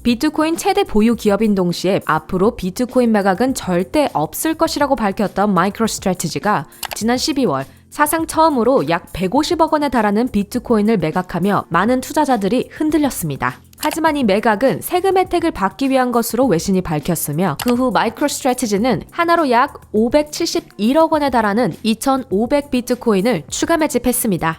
비트코인 최대 보유 기업인 동시에 앞으로 비트코인 매각은 절대 없을 것이라고 밝혔던 마이크로스트래티지가 지난 12월 사상 처음으로 약 150억 원에 달하는 비트코인을 매각하며 많은 투자자들이 흔들렸습니다. 하지만 이 매각은 세금 혜택을 받기 위한 것으로 외신이 밝혔으며 그 후 마이크로스트래티지는 하나로 약 571억 원에 달하는 2,500 비트코인을 추가 매집했습니다.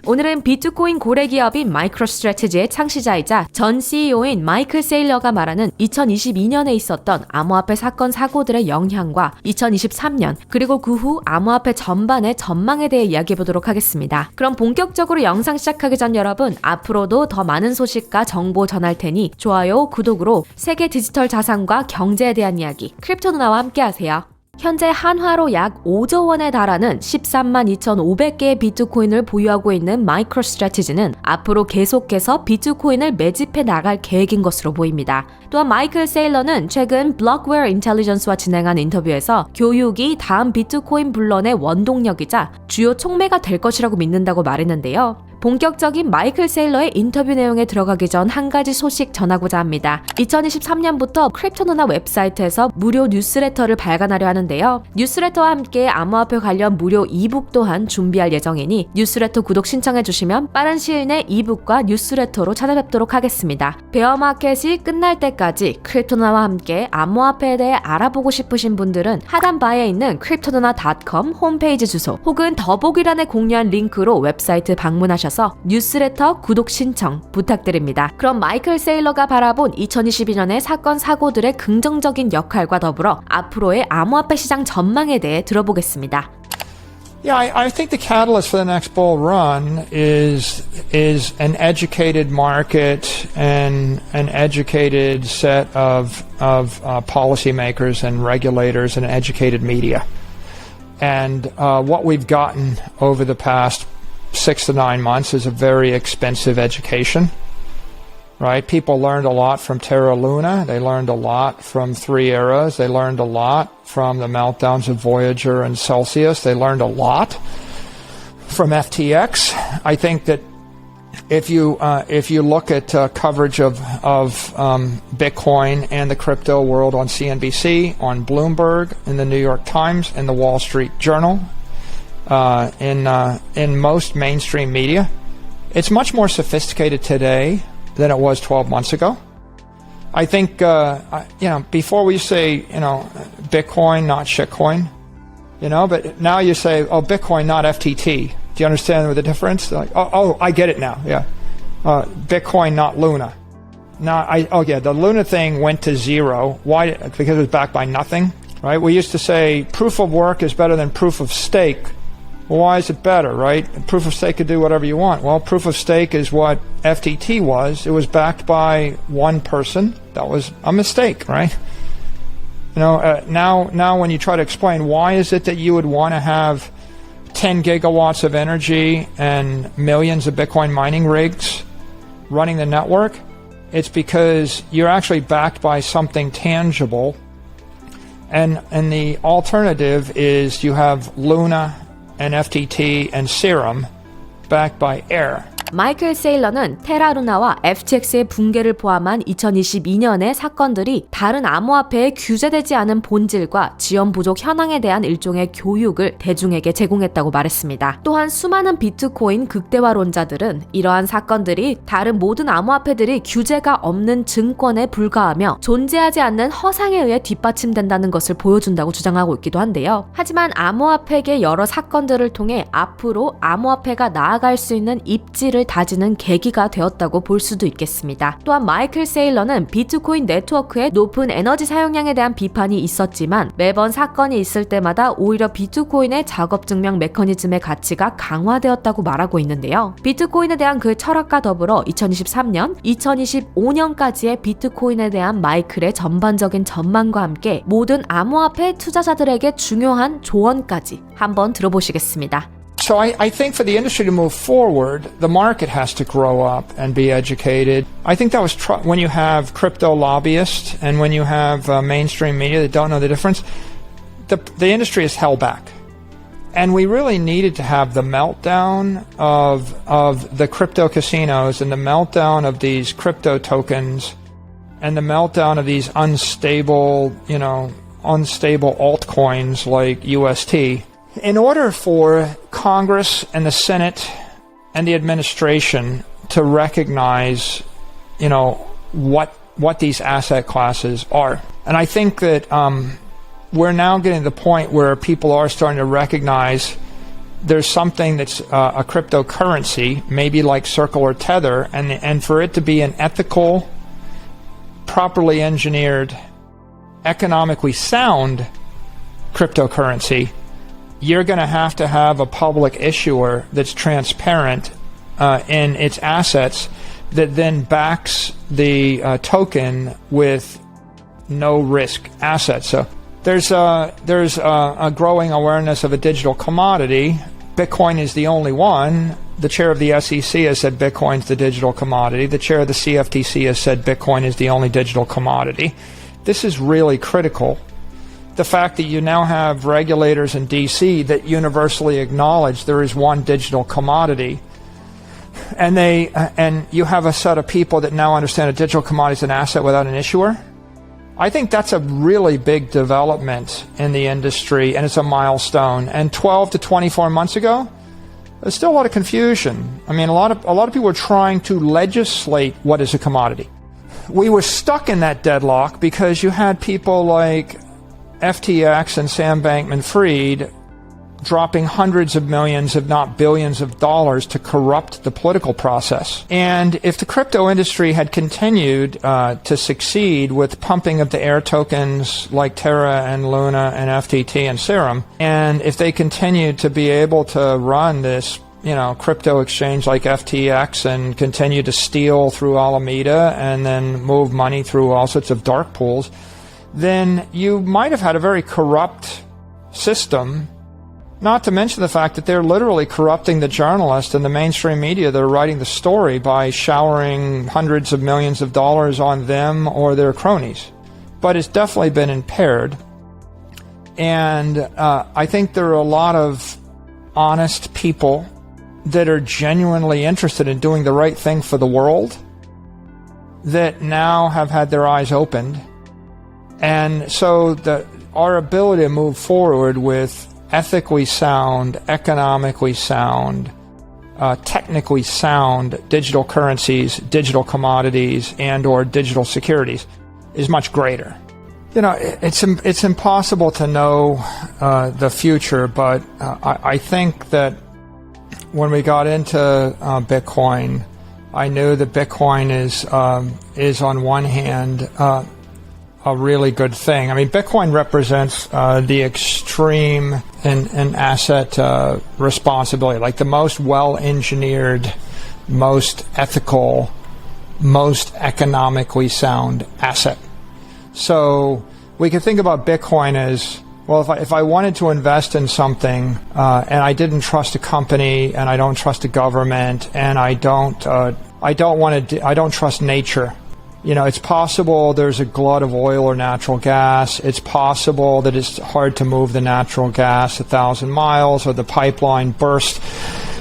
오늘은 비트코인 고래 기업인 마이크로스트래티지의 창시자이자 전 CEO인 마이클 세일러가 말하는 2022년에 있었던 암호화폐 사건 사고들의 영향과 2023년 그리고 그 후 암호화폐 전반의 전망에 대해 이야기해보도록 하겠습니다. 그럼 본격적으로 영상 시작하기 전 여러분, 앞으로도 더 많은 소식과 정보 전할 테니 좋아요, 구독으로 세계 디지털 자산과 경제에 대한 이야기, 크립토 누나와 함께 하세요. 현재 한화로 약 5조 원에 달하는 13만 2,500개의 비트코인을 보유하고 있는 마이크로스트래티지는 앞으로 계속해서 비트코인을 매집해 나갈 계획인 것으로 보입니다. 또한 마이클 세일러는 최근 블록웨어 인텔리전스와 진행한 인터뷰에서 교육이 다음 비트코인 분란의 원동력이자 주요 촉매가 될 것이라고 믿는다고 말했는데요. 본격적인 마이클 세일러의 인터뷰 내용에 들어가기 전 한 가지 소식 전하고자 합니다. 2023년부터 크립토 누나 웹사이트에서 무료 뉴스레터를 발간하려 하는데요. 뉴스레터와 함께 암호화폐 관련 무료 이북 또한 준비할 예정이니 뉴스레터 구독 신청해주시면 빠른 시일 내 이북과 뉴스레터로 찾아뵙도록 하겠습니다. 베어마켓이 끝날 때까지 크립토 누나와 함께 암호화폐에 대해 알아보고 싶으신 분들은 하단 바에 있는 cryptonu나.com 홈페이지 주소 혹은 더보기란에 공유한 링크로 웹사이트 방문하셔서 뉴스레터 구독 신청 부탁드립니다. 그럼 마이클 세일러가 바라본 2022년의 사건 사고들의 긍정적인 역할과 더불어 앞으로의 암호화폐 시장 전망에 대해 들어보겠습니다. Yeah, I think the catalyst for the next bull run is an educated market and an educated set of policymakers and regulators and educated media. And what we've gotten over the past 6 to 9 months is a very expensive education, right? People learned a lot from Terra Luna. They learned a lot from Three Eras. They learned a lot from the meltdowns of Voyager and Celsius. They learned a lot from FTX. I think that if you look at coverage of Bitcoin and the crypto world on CNBC, on Bloomberg, in the New York Times, in the Wall Street Journal, in most mainstream media, it's much more sophisticated today than it was 12 months ago. I think, before we say, Bitcoin, not shitcoin, but now you say, oh, Bitcoin, not FTT. Do you understand the difference? Like, oh, I get it now. Yeah. Bitcoin, not Luna. The Luna thing went to zero. Why? Because it was backed by nothing, right? We used to say proof of work is better than proof of stake. Well, why is it better, right? Proof of stake could do whatever you want. Well, proof of stake is what FTT was. It was backed by one person. That was a mistake, right? Now when you try to explain why is it that you would want to have 10 gigawatts of energy and millions of Bitcoin mining rigs running the network, it's because you're actually backed by something tangible. And the alternative is you have Luna and FTT and Serum backed by air. 마이클 세일러는 테라루나와 FTX의 붕괴를 포함한 2022년의 사건들이 다른 암호화폐에 규제되지 않은 본질과 지연 부족 현황에 대한 일종의 교육을 대중에게 제공했다고 말했습니다. 또한 수많은 비트코인 극대화론자들은 이러한 사건들이 다른 모든 암호화폐들이 규제가 없는 증권에 불과하며 존재하지 않는 허상에 의해 뒷받침된다는 것을 보여준다고 주장하고 있기도 한데요. 하지만 암호화폐의 여러 사건들을 통해 앞으로 암호화폐가 나아갈 수 있는 입지를 다지는 계기가 되었다고 볼 수도 있겠습니다. 또한 마이클 세일러는 비트코인 네트워크의 높은 에너지 사용량에 대한 비판이 있었지만 매번 사건이 있을 때마다 오히려 비트코인의 작업 증명 메커니즘의 가치가 강화되었다고 말하고 있는데요. 비트코인에 대한 그 철학과 더불어 2023년, 2025년까지의 비트코인에 대한 마이클의 전반적인 전망과 함께 모든 암호화폐 투자자들에게 중요한 조언까지 한번 들어보시겠습니다. So I think for the industry to move forward, the market has to grow up and be educated. I think that was when you have crypto lobbyists and when you have mainstream media that don't know the difference, the industry is held back. And we really needed to have the meltdown of the crypto casinos and the meltdown of these crypto tokens and the meltdown of these unstable altcoins like UST in order for Congress and the Senate and the administration to recognize, what these asset classes are. And I think that we're now getting to the point where people are starting to recognize there's something that's a cryptocurrency, maybe like Circle or Tether, and for it to be an ethical, properly engineered, economically sound cryptocurrency, you're going to have a public issuer that's transparent in its assets that then backs the token with no risk assets. So there's a growing awareness of a digital commodity. Bitcoin is the only one. The chair of the SEC has said Bitcoin's the digital commodity. The chair of the CFTC has said Bitcoin is the only digital commodity. This is really critical. The fact that you now have regulators in DC that universally acknowledge there is one digital commodity, and you have a set of people that now understand a digital commodity is an asset without an issuer. I think that's a really big development in the industry, and it's a milestone. And 12 to 24 months ago, there's still a lot of confusion. I mean, a lot of people are trying to legislate what is a commodity. We were stuck in that deadlock because you had people like FTX and Sam Bankman-Fried dropping hundreds of millions, if not billions of dollars to corrupt the political process. And if the crypto industry had continued to succeed with pumping of the air tokens like Terra and Luna and FTT and Serum, and if they continued to be able to run this crypto exchange like FTX and continue to steal through Alameda and then move money through all sorts of dark pools, then you might have had a very corrupt system, not to mention the fact that they're literally corrupting the journalists and the mainstream media that are writing the story by showering hundreds of millions of dollars on them or their cronies. But it's definitely been impaired. And I think there are a lot of honest people that are genuinely interested in doing the right thing for the world that now have had their eyes opened. And so our ability to move forward with ethically sound, economically sound, technically sound digital currencies, digital commodities, and or digital securities is much greater. It's impossible to know the future, but I think that when we got into Bitcoin, I knew that Bitcoin is on one hand a really good thing. I mean, Bitcoin represents the extreme in asset responsibility, like the most well-engineered, most ethical, most economically sound asset. So we can think about Bitcoin as, well, if I wanted to invest in something and I didn't trust a company and I don't trust a government and I don't trust nature. It's possible there's a glut of oil or natural gas. It's possible that it's hard to move the natural gas 1,000 miles or the pipeline burst.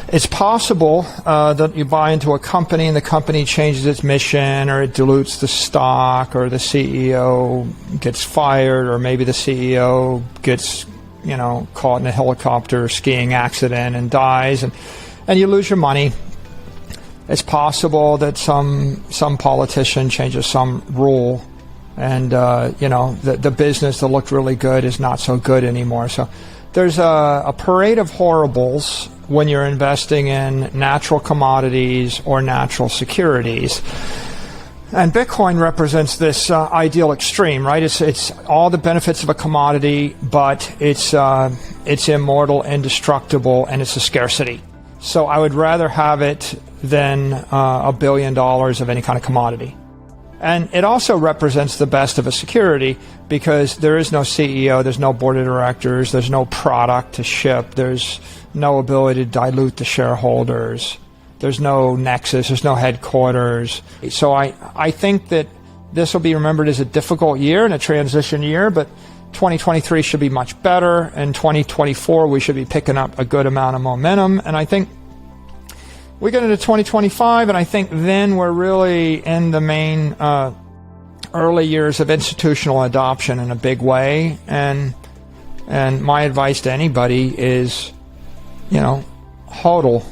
It's possible that you buy into a company and the company changes its mission or it dilutes the stock or the CEO gets fired or maybe the CEO gets, caught in a helicopter skiing accident and dies and you lose your money. It's possible that some politician changes some rule and, the business that looked really good is not so good anymore. So there's a parade of horribles when you're investing in natural commodities or natural securities. And Bitcoin represents this ideal extreme, right? It's all the benefits of a commodity, but it's immortal, indestructible, and it's a scarcity. So I would rather have it than $1 billion of any kind of commodity. And it also represents the best of a security because there is no CEO, there's no board of directors, there's no product to ship, there's no ability to dilute the shareholders, there's no nexus, there's no headquarters. So I think that this will be remembered as a difficult year and a transition year, but 2023 should be much better. In 2024, we should be picking up a good amount of momentum. And I think we get into 2025, and I think then we're really in the main early years of institutional adoption in a big way. And my advice to anybody is, HODL.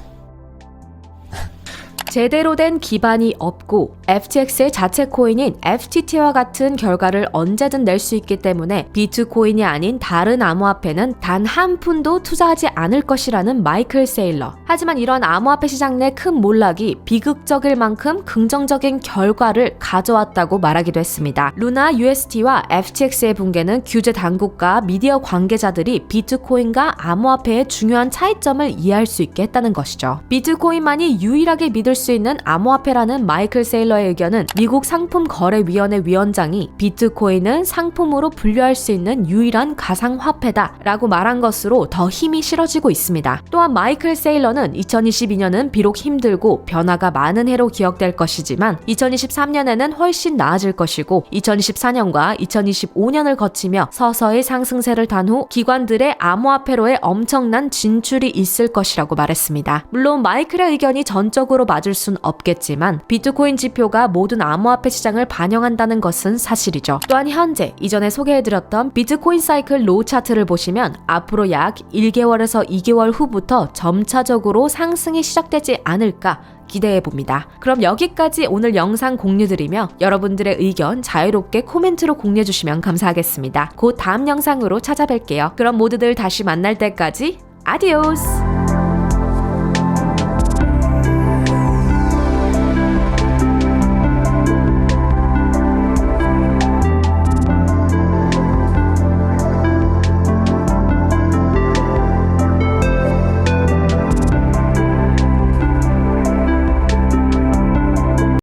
제대로 된 기반이 없고 FTX의 자체 코인인 FTT와 같은 결과를 언제든 낼 수 있기 때문에 비트코인이 아닌 다른 암호화폐는 단 한 푼도 투자하지 않을 것이라는 마이클 세일러. 하지만 이런 암호화폐 시장 내 큰 몰락이 비극적일 만큼 긍정적인 결과를 가져왔다고 말하기도 했습니다. 루나 USD와 FTX의 붕괴는 규제 당국과 미디어 관계자들이 비트코인과 암호화폐의 중요한 차이점을 이해할 수 있게 했다는 것이죠. 비트코인만이 유일하게 믿을 수 있는 암호화폐라는 마이클 세일러의 의견은 미국 상품거래위원회 위원장이 비트코인은 상품으로 분류할 수 있는 유일한 가상화폐다 라고 말한 것으로 더 힘이 실어지고 있습니다. 또한 마이클 세일러는 2022년은 비록 힘들고 변화가 많은 해로 기억될 것이지만 2023년에는 훨씬 나아질 것이고 2024년과 2025년을 거치며 서서히 상승세를 탄 후 기관들의 암호화폐로의 엄청난 진출이 있을 것이라고 말했습니다. 물론 마이클의 의견이 전적으로 맞을 순 없겠지만 비트코인 지표가 모든 암호화폐 시장을 반영한다는 것은 사실이죠. 또한 현재 이전에 소개해드렸던 비트코인 사이클 로우 차트를 보시면 앞으로 약 1개월에서 2개월 후부터 점차적으로 상승이 시작되지 않을까 기대해봅니다. 그럼 여기까지 오늘 영상 공유드리며 여러분들의 의견 자유롭게 코멘트로 공유해주시면 감사하겠습니다. 곧 다음 영상으로 찾아뵐게요. 그럼 모두들 다시 만날 때까지 아디오스!